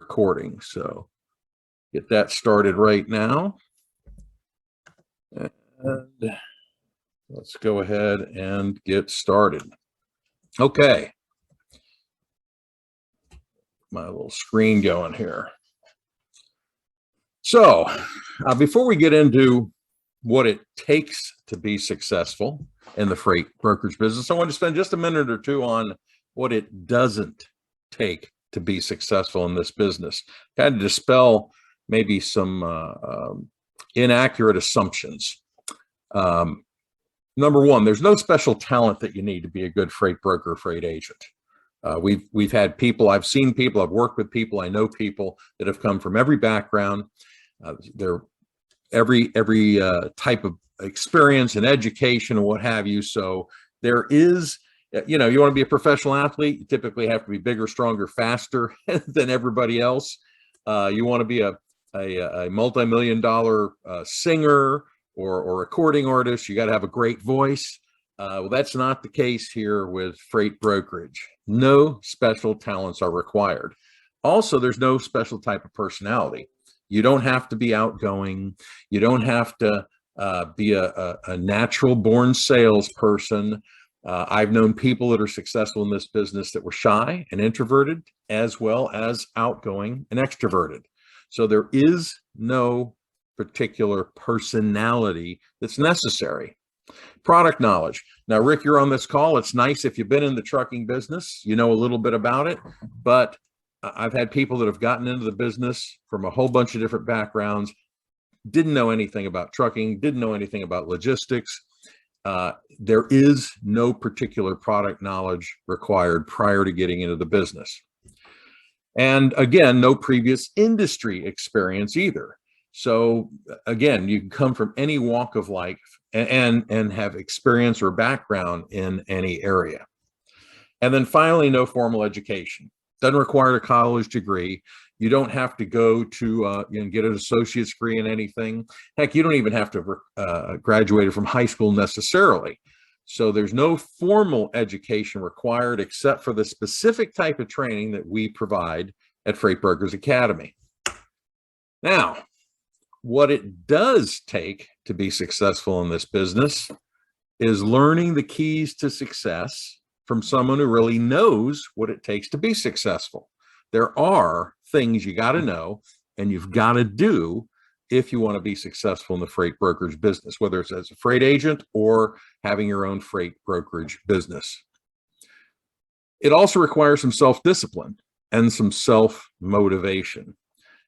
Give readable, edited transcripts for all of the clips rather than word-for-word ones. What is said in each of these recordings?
recording. So get that started right now. And let's go ahead and get started. Okay. My little screen going here. So before we get into what it takes to be successful in the freight brokerage business, I want to spend just a minute or two on what it doesn't take to be successful in this business. Kind of dispel maybe some inaccurate assumptions. Number one, there's no special talent that you need to be a good freight broker or freight agent. We've had people, I've seen people, I've worked with people, I know people that have come from every background. They're every type of experience and education and what have you. So there is, you want to be a professional athlete, you typically have to be bigger, stronger, faster than everybody else. You want to be a multi-million-dollar singer or recording artist, you got to have a great voice. Well, that's not the case here with freight brokerage. No special talents are required. Also, there's no special type of personality. You don't have to be outgoing. You don't have to be a natural born salesperson. I've known people that are successful in this business that were shy and introverted, as well as outgoing and extroverted. So there is no particular personality that's necessary. Product knowledge. Now, Rick, you're on this call. It's nice if you've been in the trucking business, you know a little bit about it, but I've had people that have gotten into the business from a whole bunch of different backgrounds, didn't know anything about trucking, didn't know anything about logistics. There is no particular product knowledge required prior to getting into the business. And again, no previous industry experience either. So again, you can come from any walk of life and have experience or background in any area. And then finally, no formal education. Doesn't require a college degree. You don't have to go to get an associate's degree in anything. Heck, you don't even have to graduate from high school necessarily. So there's no formal education required except for the specific type of training that we provide at Freight Brokers Academy. Now, what it does take to be successful in this business is learning the keys to success from someone who really knows what it takes to be successful. There are things you got to know and you've got to do if you want to be successful in the freight brokerage business, whether it's as a freight agent or having your own freight brokerage business. It also requires some self-discipline and some self-motivation,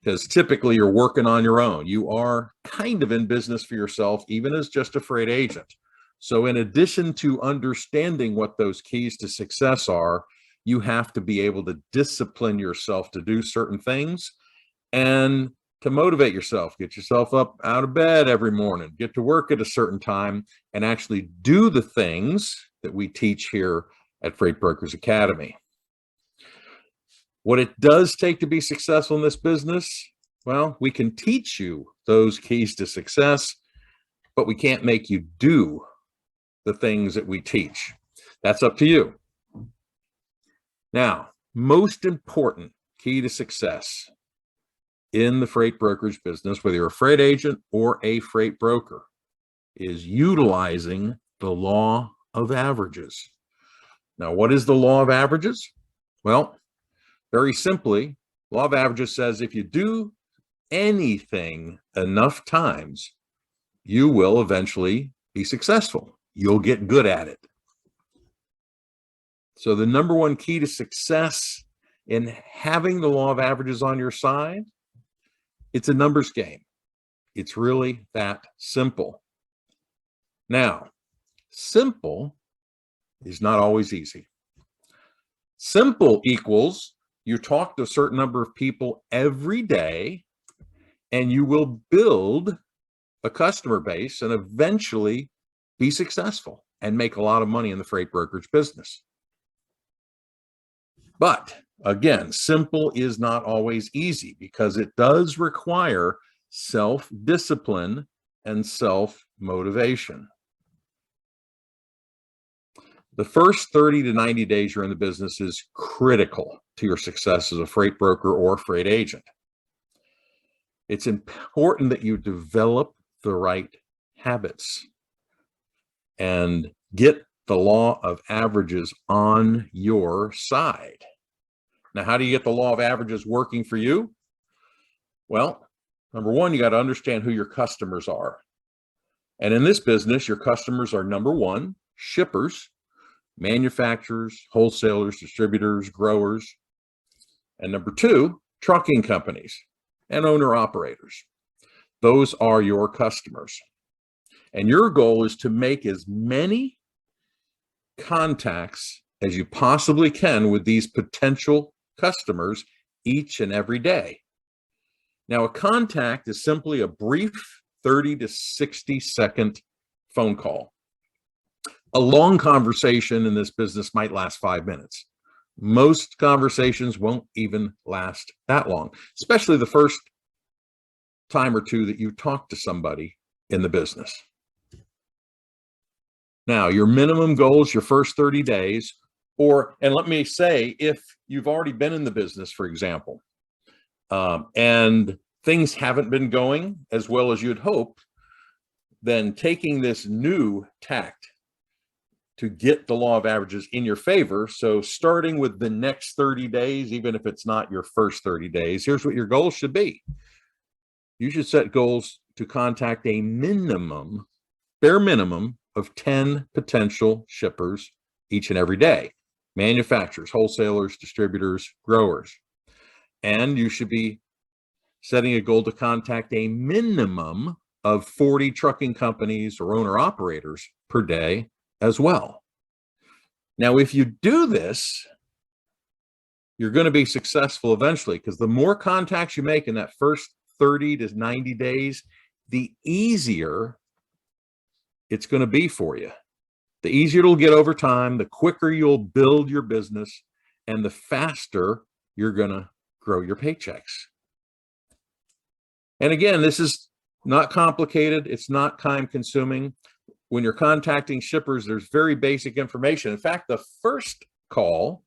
because typically you're working on your own. You are kind of in business for yourself, even as just a freight agent. So in addition to understanding what those keys to success are, you have to be able to discipline yourself to do certain things and to motivate yourself. Get yourself up out of bed every morning, get to work at a certain time, and actually do the things that we teach here at Freight Brokers Academy. What it does take to be successful in this business, well, we can teach you those keys to success, but we can't make you do the things that we teach. That's up to you. Now, most important key to success in the freight brokerage business, whether you're a freight agent or a freight broker, is utilizing the law of averages. Now, what is the law of averages? Well, very simply, law of averages says if you do anything enough times, you will eventually be successful. You'll get good at it. So the number one key to success in having the law of averages on your side, it's a numbers game. It's really that simple. Now, simple is not always easy. Simple equals you talk to a certain number of people every day and you will build a customer base and eventually be successful and make a lot of money in the freight brokerage business. But again, simple is not always easy because it does require self-discipline and self-motivation. The first 30 to 90 days you're in the business is critical to your success as a freight broker or freight agent. It's important that you develop the right habits and get the law of averages on your side. Now, how do you get the law of averages working for you? Well, number one, you got to understand who your customers are. And in this business, your customers are number one, shippers, manufacturers, wholesalers, distributors, growers, and number two, trucking companies and owner operators. Those are your customers. And your goal is to make as many contacts as you possibly can with these potential customers each and every day. Now, a contact is simply a brief 30 to 60-second phone call. A long conversation in this business might last 5 minutes. Most conversations won't even last that long, especially the first time or two that you talk to somebody in the business. Now, your minimum goals, your first 30 days, and let me say, if you've already been in the business, for example, and things haven't been going as well as you'd hoped, then taking this new tact to get the law of averages in your favor. So starting with the next 30 days, even if it's not your first 30 days, here's what your goals should be. You should set goals to contact a minimum, bare minimum of 10 potential shippers each and every day. Manufacturers, wholesalers, distributors, growers. And you should be setting a goal to contact a minimum of 40 trucking companies or owner operators per day as well. Now, if you do this, you're going to be successful eventually, because the more contacts you make in that first 30 to 90 days, the easier it's going to be for you. The easier it'll get over time, the quicker you'll build your business, and the faster you're going to grow your paychecks. And again, this is not complicated. It's not time consuming. When you're contacting shippers, there's very basic information. In fact, the first call,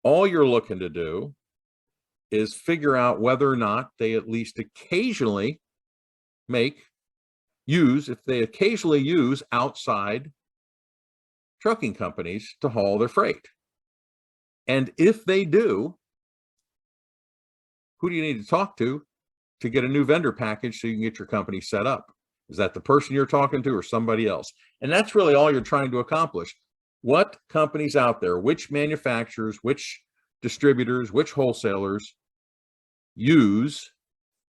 all you're looking to do is figure out whether or not they at least occasionally if they occasionally use outside trucking companies to haul their freight. And if they do, who do you need to talk to get a new vendor package so you can get your company set up? Is that the person you're talking to or somebody else? And that's really all you're trying to accomplish. What companies out there, which manufacturers, which distributors, which wholesalers use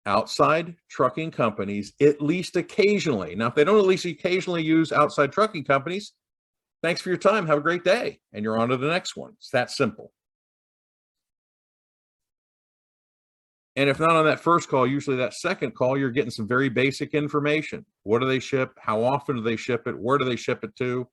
outside trucking companies at least occasionally? Now, if they don't at least occasionally use outside trucking companies, thanks for your time. Have a great day. And you're on to the next one. It's that simple. And if not on that first call, usually that second call, you're getting some very basic information. What do they ship? How often do they ship it? Where do they ship it to?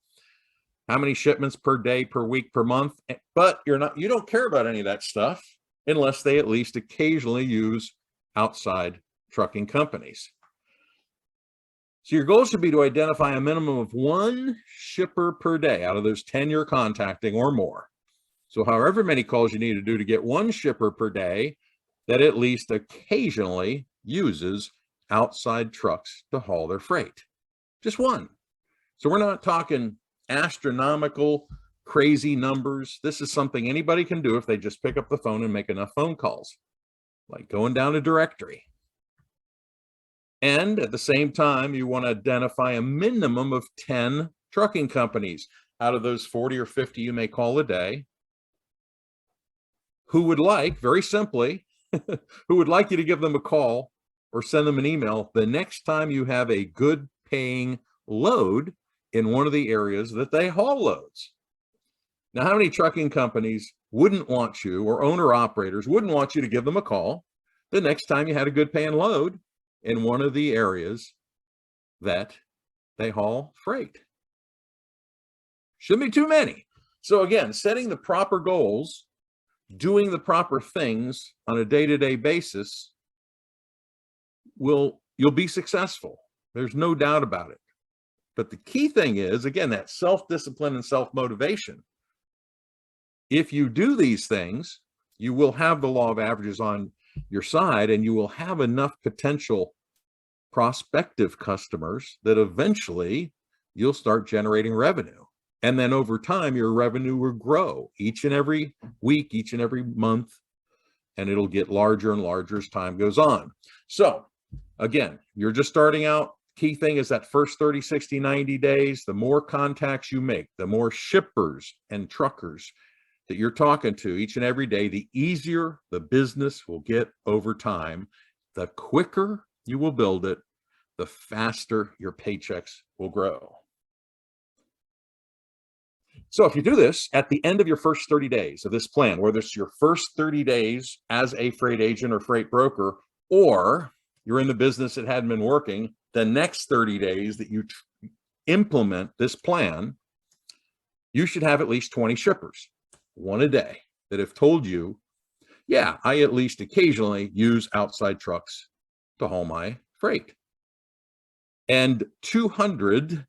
How many shipments per day, per week, per month? But you don't care about any of that stuff unless they at least occasionally use outside trucking companies. So your goal should be to identify a minimum of one shipper per day out of those 10 you're contacting or more. So however many calls you need to do to get one shipper per day that at least occasionally uses outside trucks to haul their freight. Just one. So we're not talking astronomical, crazy numbers. This is something anybody can do if they just pick up the phone and make enough phone calls, like going down a directory. And at the same time, you want to identify a minimum of 10 trucking companies out of those 40 or 50 you may call a day who would like, very simply, who would like you to give them a call or send them an email the next time you have a good paying load in one of the areas that they haul loads. Now, how many trucking companies wouldn't want you, or owner operators wouldn't want you to give them a call the next time you had a good paying load in one of the areas that they haul freight? Shouldn't be too many. So again, setting the proper goals, doing the proper things on a day-to-day basis, you'll be successful. There's no doubt about it. But the key thing is, again, that self-discipline and self-motivation. If you do these things, you will have the law of averages on your side, and you will have enough potential prospective customers that eventually you'll start generating revenue. And then over time, your revenue will grow each and every week, each and every month, and it'll get larger and larger as time goes on. So again, you're just starting out. Key thing is that first 30, 60, 90 days, the more contacts you make, the more shippers and truckers that you're talking to each and every day, the easier the business will get over time. The quicker you will build it, the faster your paychecks will grow. So if you do this at the end of your first 30 days of this plan, whether it's your first 30 days as a freight agent or freight broker, or you're in the business that hadn't been working, the next 30 days that you implement this plan, you should have at least 20 shippers, one a day, that have told you, yeah, I at least occasionally use outside trucks to haul my freight. And 200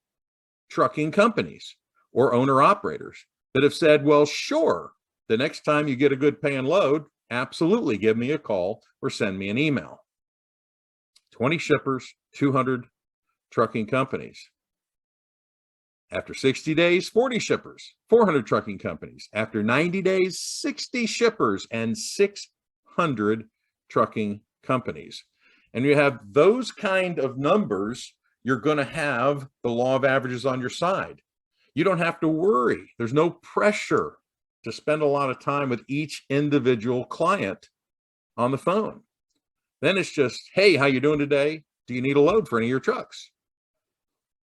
trucking companies or owner operators that have said, well, sure, the next time you get a good paying load, absolutely give me a call or send me an email. 20 shippers, 200 trucking companies. After 60 days, 40 shippers, 400 trucking companies. After 90 days, 60 shippers and 600 trucking companies. And you have those kind of numbers, you're going to have the law of averages on your side. You don't have to worry. There's no pressure to spend a lot of time with each individual client on the phone. Then it's just, hey, how you doing today? Do you need a load for any of your trucks?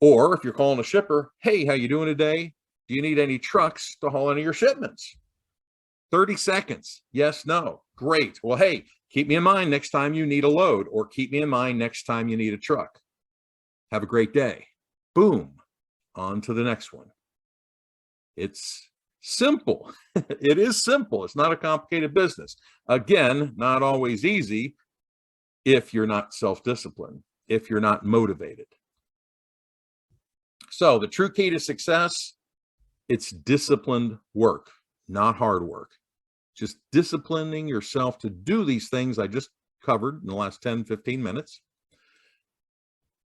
Or if you're calling a shipper, hey, how you doing today? Do you need any trucks to haul any of your shipments? 30 seconds. Yes, no. Great. Well, hey, keep me in mind next time you need a load, or keep me in mind next time you need a truck. Have a great day. Boom. On to the next one. It's simple. It is simple. It's not a complicated business. Again, not always easy if you're not self-disciplined, if you're not motivated. So the true key to success, it's disciplined work, not hard work. Just disciplining yourself to do these things I just covered in the last 10, 15 minutes.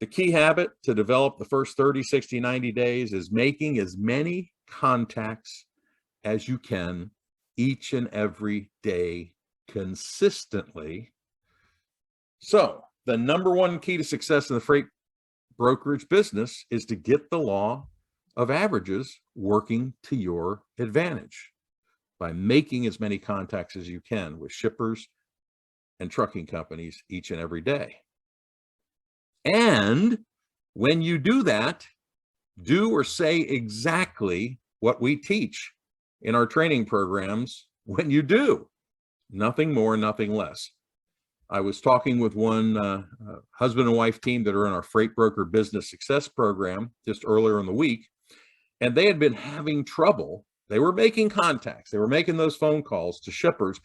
The key habit to develop the first 30, 60, 90 days is making as many contacts as you can each and every day consistently. So the number one key to success in the freight brokerage business is to get the law of averages working to your advantage by making as many contacts as you can with shippers and trucking companies each and every day. And when you do that, do or say exactly what we teach in our training programs when you do. Nothing more, nothing less. I was talking with one husband and wife team that are in our Freight Broker Business Success Program just earlier in the week, and they had been having trouble. They were making contacts. They were making those phone calls to shippers,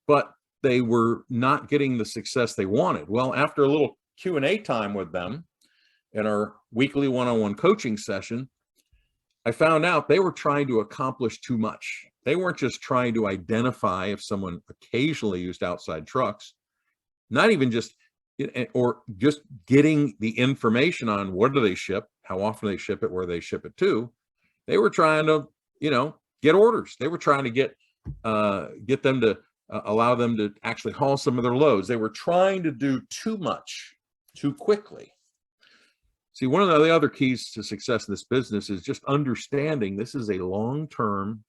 but they were not getting the success they wanted. Well, after a little Q&A time with them in our weekly one-on-one coaching session, I found out they were trying to accomplish too much. They weren't just trying to identify if someone occasionally used outside trucks, not even just, or just getting the information on what do they ship, how often they ship it, where they ship it to. They were trying to, get orders. They were trying to get them to allow them to actually haul some of their loads. They were trying to do too much too quickly. See, one of the other keys to success in this business is just understanding this is a long-term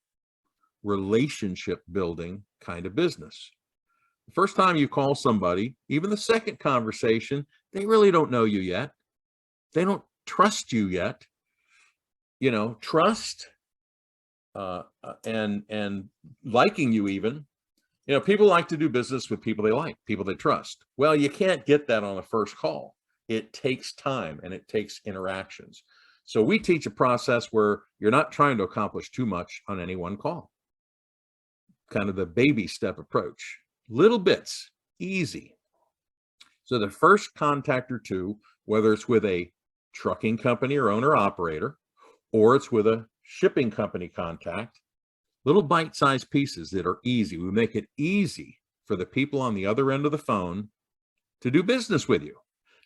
relationship building kind of business. The first time you call somebody, even the second conversation, they really don't know you yet. They don't trust you yet. Trust and liking you even. People like to do business with people they like, people they trust. Well, you can't get that on the first call. It takes time and it takes interactions. So we teach a process where you're not trying to accomplish too much on any one call. Kind of the baby step approach. Little bits, easy. So the first contact or two, whether it's with a trucking company or owner operator, or it's with a shipping company contact. Little bite-sized pieces that are easy. We make it easy for the people on the other end of the phone to do business with you,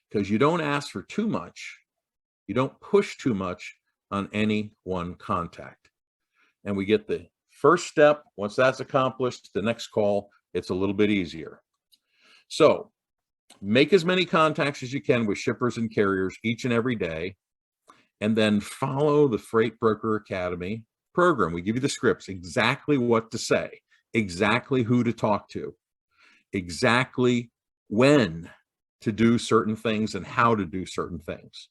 because you don't ask for too much. You don't push too much on any one contact. And we get the first step. Once that's accomplished, the next call, it's a little bit easier. So make as many contacts as you can with shippers and carriers each and every day, and then follow the Freight Broker Academy program. We give you the scripts, exactly what to say, exactly who to talk to, exactly when to do certain things and how to do certain things.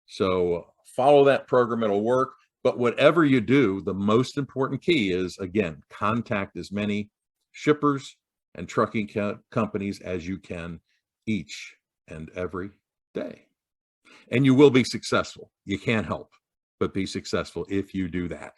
So follow that program, it'll work. But whatever you do, the most important key is, again, contact as many shippers and trucking companies as you can each and every day. And you will be successful. You can't help but be successful if you do that.